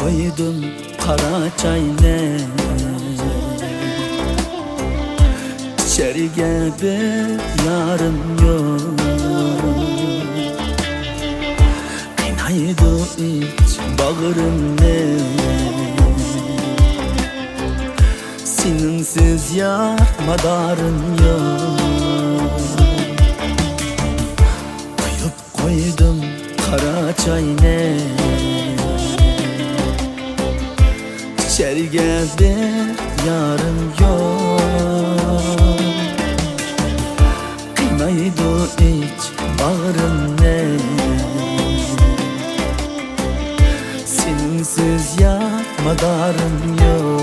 Koydum kara çayne, içeri gebe yarım yok. Kınaydı iç bağrımda, seninsiz yarmadarım yok. Koydum kara çayne, içeri geldi yarım yok. Kıymaydı iç bağrımda, seninsiz yarmadarım yok.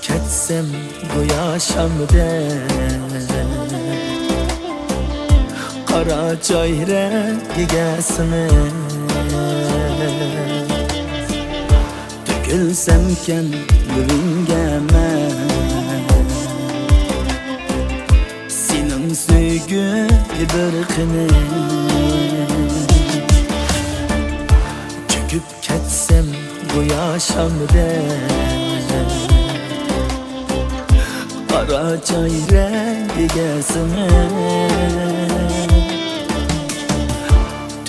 Ketsem bu yaşamda, kara çayre gigesine dökülsemken yüreğime, senin söygü yıdırkını çöküp ketsem bu yaşamda, kara çayre gigesine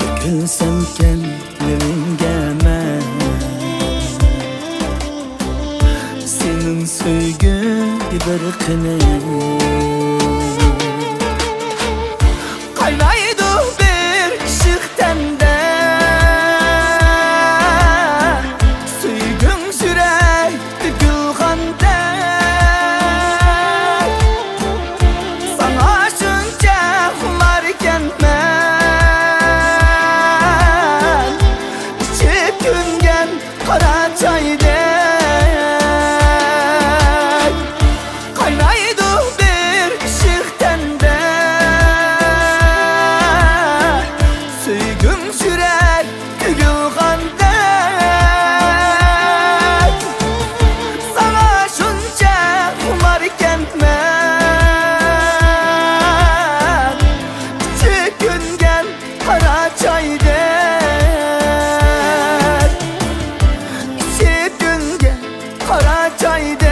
dökülsemken yüreğime, senin söygü yıdırkını kaynaydı bir şıhtende, söygün sürekli gülganda. Sana şunca humarken ben içip güngen kara çayda, kaynaydı bir şıhtende, kara çay der İçip gün gel kara çay der